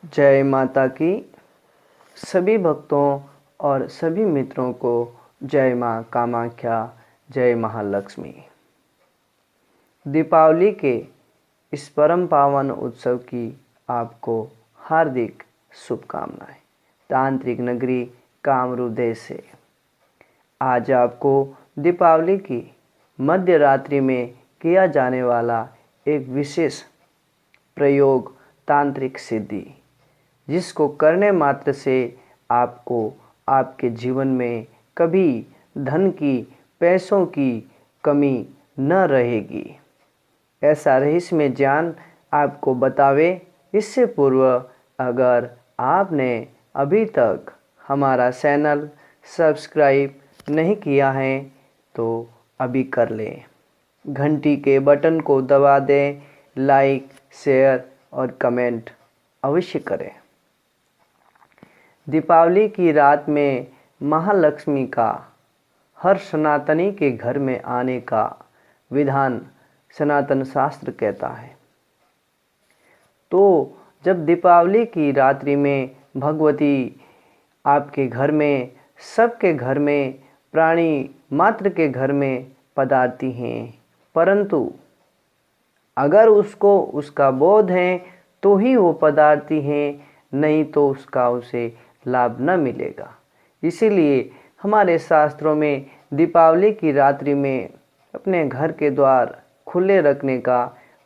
जय माता की। सभी भक्तों और सभी मित्रों को जय माँ कामाख्या, जय महालक्ष्मी। दीपावली के इस परम पावन उत्सव की आपको हार्दिक शुभकामनाएं। तांत्रिक नगरी कामरूप देश से आज आपको दीपावली की मध्य रात्रि में किया जाने वाला एक विशेष प्रयोग, तांत्रिक सिद्धि, जिसको करने मात्र से आपको आपके जीवन में कभी धन की, पैसों की कमी न रहेगी। ऐसा रहस्यमय ज्ञान आपको बतावे। इससे पूर्व अगर आपने अभी तक हमारा चैनल सब्सक्राइब नहीं किया है तो अभी कर लें। घंटी के बटन को दबा दें। लाइक, शेयर और कमेंट अवश्य करें। दीपावली की रात में महालक्ष्मी का हर सनातनी के घर में आने का विधान सनातन शास्त्र कहता है। तो जब दीपावली की रात्रि में भगवती आपके घर में, सबके घर में, प्राणी मात्र के घर में पधारती हैं, परंतु अगर उसको उसका बोध है तो ही वो पधारती हैं, नहीं तो उसका उसे लाभ न मिलेगा। इसीलिए हमारे शास्त्रों में दीपावली की रात्रि में अपने घर के द्वार खुले रखने का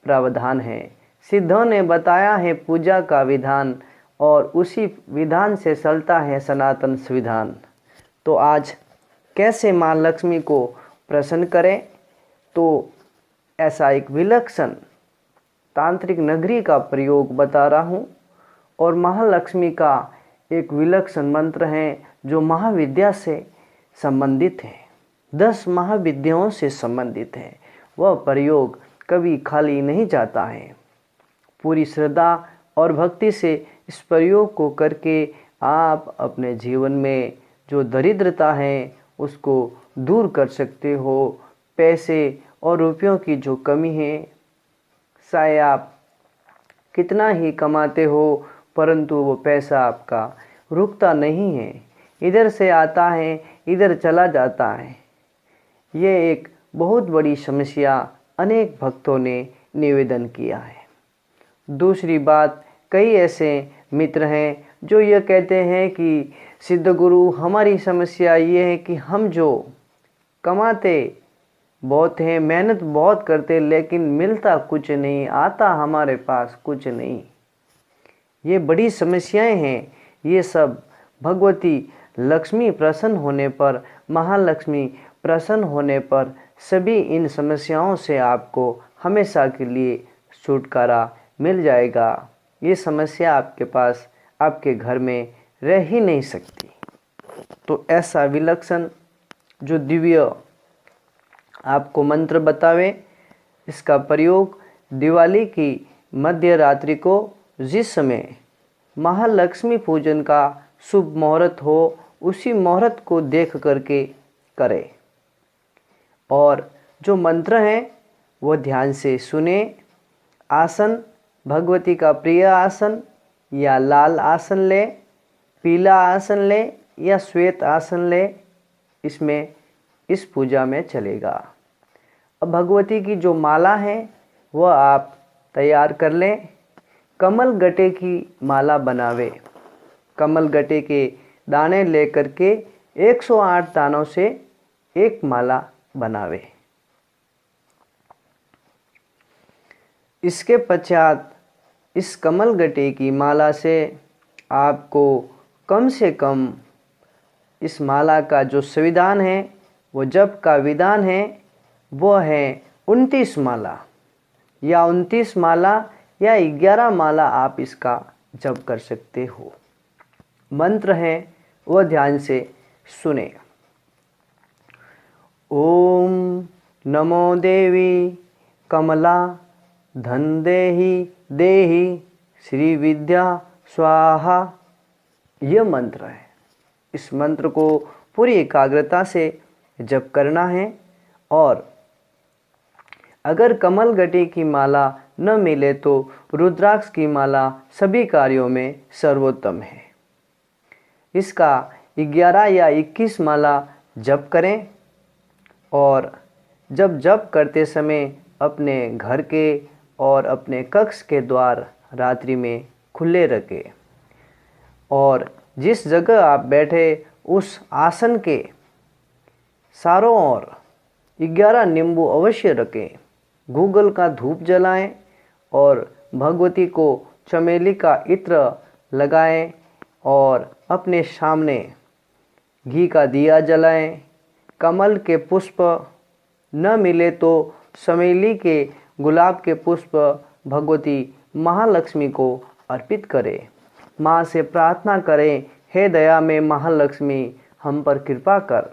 प्रावधान है। सिद्धों ने बताया है पूजा का विधान, और उसी विधान से चलता है सनातन संविधान। तो आज कैसे माँ लक्ष्मी को प्रसन्न करें, तो ऐसा एक विलक्षण तांत्रिक नगरी का प्रयोग बता रहा हूँ। और महालक्ष्मी का एक विलक्षण मंत्र है जो महाविद्या से संबंधित है, 10 महाविद्याओं से संबंधित है। वह प्रयोग कभी खाली नहीं जाता है। पूरी श्रद्धा और भक्ति से इस प्रयोग को करके आप अपने जीवन में जो दरिद्रता है उसको दूर कर सकते हो। पैसे और रुपयों की जो कमी है, चाहे आप कितना ही कमाते हो परंतु वो पैसा आपका रुकता नहीं है, इधर से आता है इधर चला जाता है। ये एक बहुत बड़ी समस्या अनेक भक्तों ने निवेदन किया है। दूसरी बात, कई ऐसे मित्र हैं जो ये कहते हैं कि सिद्ध गुरु, हमारी समस्या ये है कि हम जो कमाते बहुत हैं, मेहनत बहुत करते, लेकिन मिलता कुछ नहीं, आता हमारे पास कुछ नहीं। ये बड़ी समस्याएं हैं। ये सब भगवती लक्ष्मी प्रसन्न होने पर, महालक्ष्मी प्रसन्न होने पर सभी इन समस्याओं से आपको हमेशा के लिए छुटकारा मिल जाएगा। ये समस्या आपके पास, आपके घर में रह ही नहीं सकती। तो ऐसा विलक्षण जो दिव्य आपको मंत्र बतावे, इसका प्रयोग दिवाली की मध्य रात्रि को, जिस समय महालक्ष्मी पूजन का शुभ मुहूर्त हो, उसी मुहूर्त को देख करके करें। और जो मंत्र हैं वो ध्यान से सुने। आसन भगवती का प्रिय आसन या लाल आसन ले, पीला आसन ले या श्वेत आसन ले, इसमें इस पूजा में चलेगा। अब भगवती की जो माला है वह आप तैयार कर लें। कमल गट्टे की माला बनावे। कमल गट्टे के दाने लेकर के 108 दानों से एक माला बनावे। इसके पश्चात इस कमल गट्टे की माला से आपको कम से कम इस माला का जो संविधान है, वो जप का विधान है, वो है 29 माला या 29 माला या 11 माला आप इसका जप कर सकते हो। मंत्र है वह ध्यान से सुने। ओम नमो देवी कमला धन देहि देहि श्री विद्या स्वाहा। यह मंत्र है। इस मंत्र को पूरी एकाग्रता से जप करना है। और अगर कमल गट्टे की माला न मिले तो रुद्राक्ष की माला सभी कार्यों में सर्वोत्तम है। इसका 11 या 21 माला जप करें और जब जप करते समय अपने घर के और अपने कक्ष के द्वार रात्रि में खुले रखें और जिस जगह आप बैठे उस आसन के चारों ओर 11 नींबू अवश्य रखें। गूगल का धूप जलाएं और भगवती को चमेली का इत्र लगाएं और अपने सामने घी का दिया जलाएं। कमल के पुष्प न मिले तो चमेली के गुलाब के पुष्प भगवती महालक्ष्मी को अर्पित करें। माँ से प्रार्थना करें, हे दया में महालक्ष्मी हम पर कृपा कर।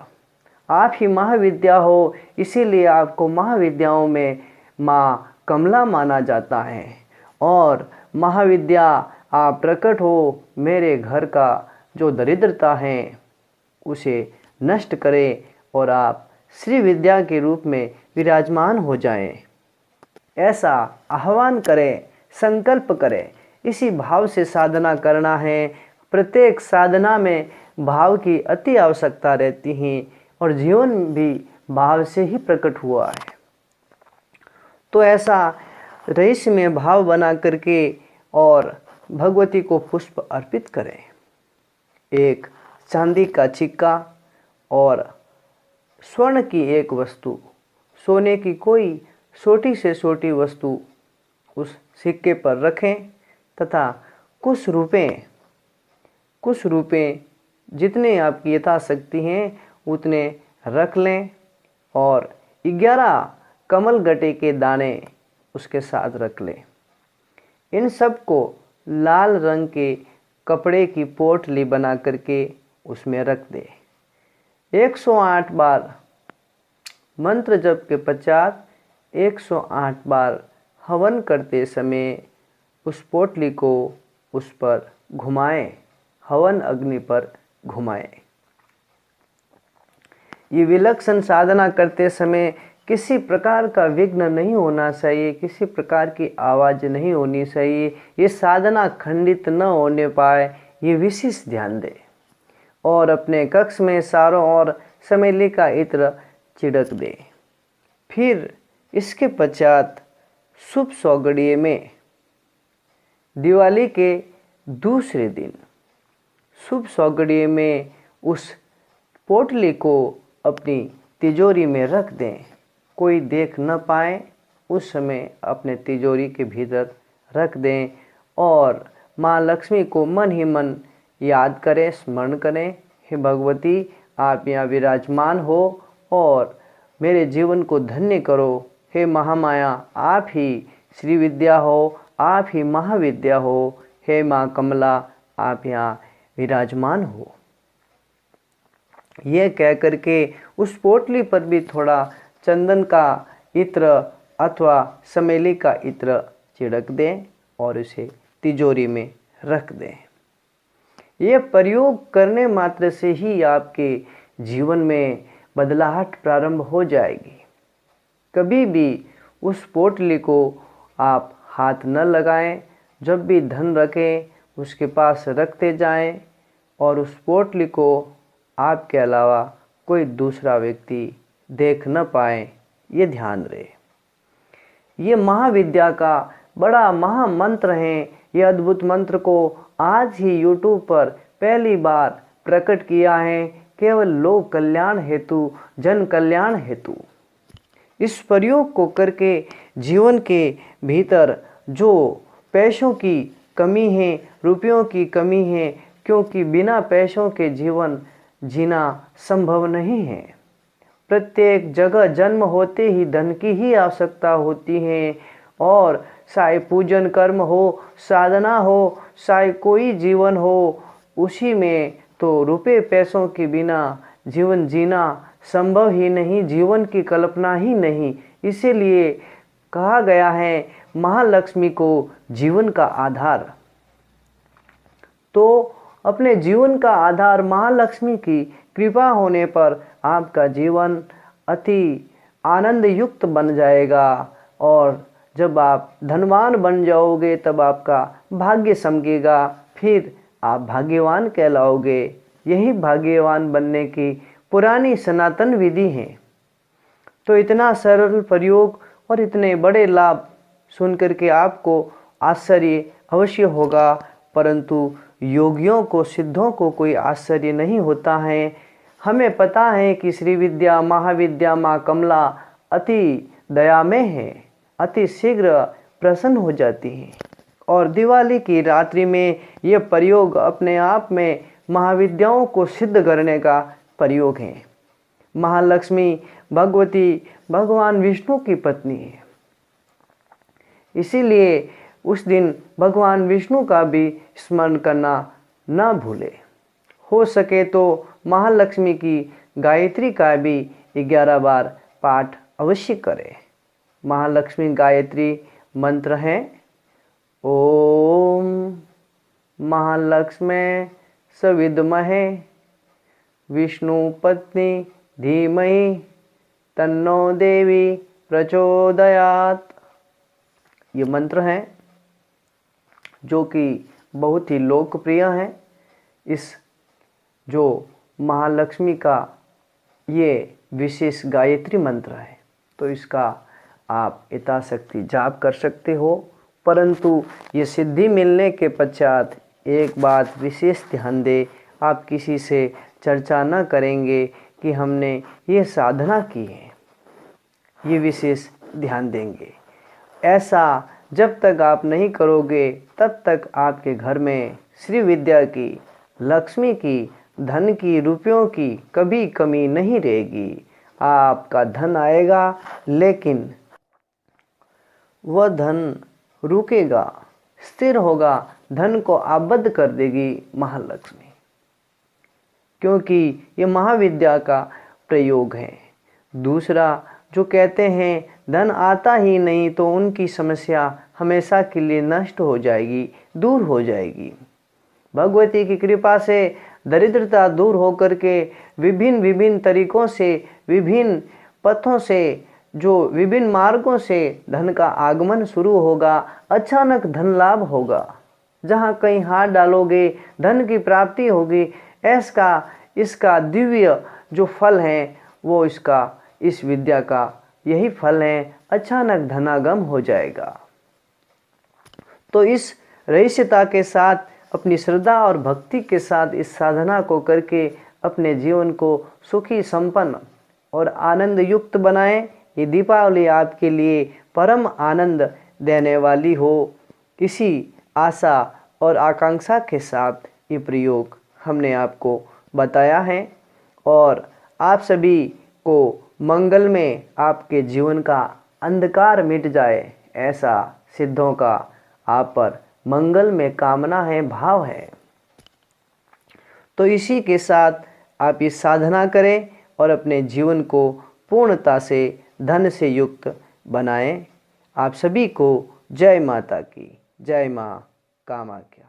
आप ही महाविद्या हो, इसीलिए आपको महाविद्याओं में माँ कमला माना जाता है और महाविद्या आप प्रकट हो। मेरे घर का जो दरिद्रता है उसे नष्ट करें और आप श्री विद्या के रूप में विराजमान हो जाएं। ऐसा आह्वान करें, संकल्प करें। इसी भाव से साधना करना है। प्रत्येक साधना में भाव की अति आवश्यकता रहती है और जीवन भी भाव से ही प्रकट हुआ है। तो ऐसा रहस्यमय भाव बना करके और भगवती को पुष्प अर्पित करें। एक चांदी का सिक्का और स्वर्ण की एक वस्तु, सोने की कोई छोटी से छोटी वस्तु उस सिक्के पर रखें तथा कुछ रुपए जितने आपकी यथाशक्ति हैं उतने रख लें और 11 कमल गट्टे के दाने उसके साथ रख लें। इन सब को लाल रंग के कपड़े की पोटली बना करके उसमें रख दें। 108 बार मंत्र जप के पश्चात 108 बार हवन करते समय उस पोटली को उस पर घुमाएं, हवन अग्नि पर घुमाएं। ये विलक्षण साधना करते समय किसी प्रकार का विघ्न नहीं होना चाहिए, किसी प्रकार की आवाज़ नहीं होनी चाहिए। ये साधना खंडित न होने पाए, ये विशेष ध्यान दें और अपने कक्ष में चारों ओर चमेली का इत्र छिड़क दें। फिर इसके पश्चात शुभ सौगड़िए में दिवाली के दूसरे दिन शुभ सौगड़िए में उस पोटली को अपनी तिजोरी में रख दें। कोई देख न पाए उस समय अपने तिजोरी के भीतर रख दें और माँ लक्ष्मी को मन ही मन याद करें, स्मरण करें, हे भगवती आप यहाँ विराजमान हो और मेरे जीवन को धन्य करो। हे महामाया आप ही श्री विद्या हो, आप ही महाविद्या हो। हे माँ कमला आप यहाँ विराजमान हो। यह कह करके उस पोटली पर भी थोड़ा चंदन का इत्र अथवा चमेली का इत्र छिड़क दें और इसे तिजोरी में रख दें। यह प्रयोग करने मात्र से ही आपके जीवन में बदलाहट प्रारंभ हो जाएगी। कभी भी उस पोटली को आप हाथ न लगाएं। जब भी धन रखें उसके पास रखते जाएं और उस पोटली को आपके अलावा कोई दूसरा व्यक्ति देख न पाए, ये ध्यान रहे। ये महाविद्या का बड़ा महामंत्र है। ये अद्भुत मंत्र को आज ही YouTube पर पहली बार प्रकट किया है, केवल लोक कल्याण हेतु, जन कल्याण हेतु। इस प्रयोग को करके जीवन के भीतर जो पैसों की कमी है, रुपयों की कमी है, क्योंकि बिना पैसों के जीवन जीना संभव नहीं है। प्रत्येक जगह जन्म होते ही धन की ही आवश्यकता होती है और चाहे पूजन कर्म हो, साधना हो, चाहे कोई जीवन हो, उसी में तो रुपए पैसों के बिना जीवन जीना संभव ही नहीं, जीवन की कल्पना ही नहीं। इसीलिए कहा गया है महालक्ष्मी को जीवन का आधार। तो अपने जीवन का आधार महालक्ष्मी की कृपा होने पर आपका जीवन अति आनंद युक्त बन जाएगा और जब आप धनवान बन जाओगे तब आपका भाग्य समझेगा, फिर आप भाग्यवान कहलाओगे। यही भाग्यवान बनने की पुरानी सनातन विधि है। तो इतना सरल प्रयोग और इतने बड़े लाभ सुनकर के आपको आश्चर्य अवश्य होगा, परंतु योगियों को, सिद्धों को कोई आश्चर्य नहीं होता है। हमें पता है कि श्री विद्या महाविद्या माँ कमला अति दयामय है, अति शीघ्र प्रसन्न हो जाती है। और दिवाली की रात्रि में ये प्रयोग अपने आप में महाविद्याओं को सिद्ध करने का प्रयोग है। महालक्ष्मी भगवती भगवान विष्णु की पत्नी है, इसीलिए उस दिन भगवान विष्णु का भी स्मरण करना न भूले। हो सके तो महालक्ष्मी की गायत्री का भी 11 बार पाठ अवश्य करें। महालक्ष्मी गायत्री मंत्र है ओम महालक्ष्मी सविद्महे विष्णु पत्नी धीमहि तन्नो देवी प्रचोदयात्। ये मंत्र हैं जो कि बहुत ही लोकप्रिय हैं। इस जो महालक्ष्मी का ये विशेष गायत्री मंत्र है, तो इसका आप यथाशक्ति जाप कर सकते हो। परंतु ये सिद्धि मिलने के पश्चात एक बात विशेष ध्यान दें, आप किसी से चर्चा न करेंगे कि हमने ये साधना की है, ये विशेष ध्यान देंगे। ऐसा जब तक आप नहीं करोगे तब तक आपके घर में श्री विद्या की, लक्ष्मी की, धन की, रुपयों की कभी कमी नहीं रहेगी। आपका धन आएगा लेकिन वह धन रुकेगा, स्थिर होगा, धन को आबद्ध कर देगी महालक्ष्मी, क्योंकि ये महाविद्या का प्रयोग है। दूसरा, जो कहते हैं धन आता ही नहीं तो उनकी समस्या हमेशा के लिए नष्ट हो जाएगी, दूर हो जाएगी। भगवती की कृपा से दरिद्रता दूर होकर के विभिन्न विभिन्न तरीकों से, विभिन्न पथों से, जो विभिन्न मार्गों से धन का आगमन शुरू होगा। अचानक धन लाभ होगा, जहाँ कहीं हाथ डालोगे धन की प्राप्ति होगी। इसका दिव्य जो फल है वो इस विद्या का यही फल है, अचानक धनागम हो जाएगा। तो इस रहस्यता के साथ, अपनी श्रद्धा और भक्ति के साथ इस साधना को करके अपने जीवन को सुखी, संपन्न और आनंद युक्त बनाएं। ये दीपावली आपके लिए परम आनंद देने वाली हो, इसी आशा और आकांक्षा के साथ ये प्रयोग हमने आपको बताया है। और आप सभी को मंगल में आपके जीवन का अंधकार मिट जाए, ऐसा सिद्धों का आप पर मंगल में कामना है, भाव है। तो इसी के साथ आप ये साधना करें और अपने जीवन को पूर्णता से धन से युक्त बनाएं। आप सभी को जय माता की, जय माँ कामाख्या।